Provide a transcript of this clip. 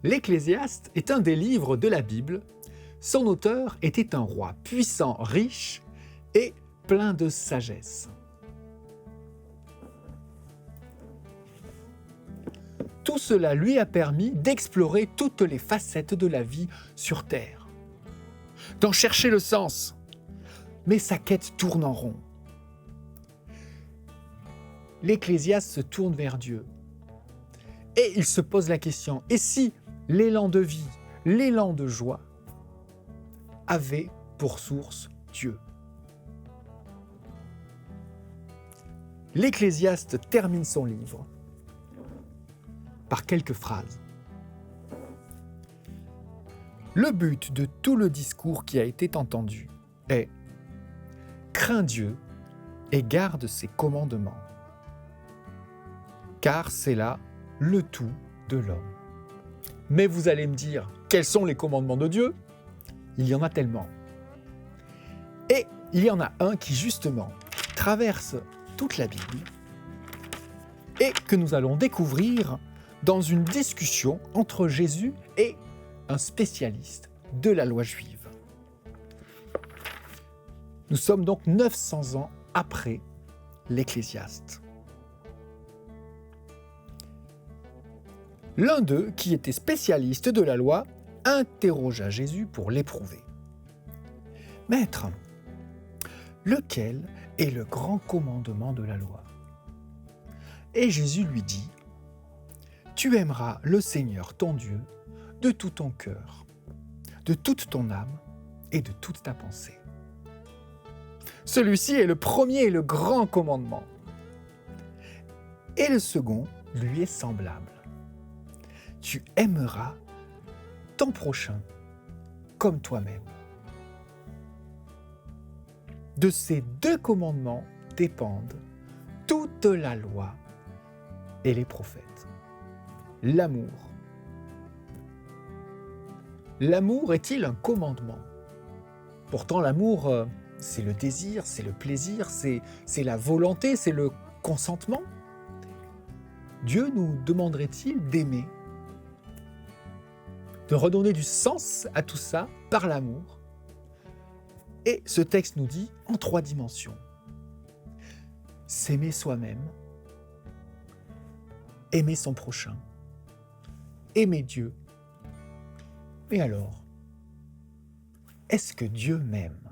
L'Ecclésiaste est un des livres de la Bible. Son auteur était un roi puissant, riche et plein de sagesse. Tout cela lui a permis d'explorer toutes les facettes de la vie sur Terre, d'en chercher le sens. Mais sa quête tourne en rond. L'Ecclésiaste se tourne vers Dieu et il se pose la question, et si l'élan de vie, l'élan de joie avait pour source Dieu? L'Ecclésiaste termine son livre par quelques phrases. Le but de tout le discours qui a été entendu est « Crains Dieu et garde ses commandements, car c'est là le tout de l'homme. » Mais vous allez me dire, quels sont les commandements de Dieu? Il y en a tellement. Et il y en a un qui justement traverse toute la Bible et que nous allons découvrir dans une discussion entre Jésus et un spécialiste de la loi juive. Nous sommes donc 900 ans après l'Ecclésiaste. L'un d'eux, qui était spécialiste de la loi, interrogea Jésus pour l'éprouver. « Maître, lequel est le grand commandement de la loi ?» Et Jésus lui dit, « Tu aimeras le Seigneur ton Dieu de tout ton cœur, de toute ton âme et de toute ta pensée. » Celui-ci est le premier et le grand commandement. Et le second lui est semblable. Tu aimeras ton prochain comme toi-même. De ces deux commandements dépendent toute la loi et les prophètes. L'amour. L'amour est-il un commandement? Pourtant, l'amour, c'est le désir, c'est le plaisir, c'est la volonté, c'est le consentement. Dieu nous demanderait-il d'aimer, de redonner du sens à tout ça par l'amour? Et ce texte nous dit en 3 dimensions. S'aimer soi-même, aimer son prochain, aimer Dieu. Mais alors, est-ce que Dieu m'aime?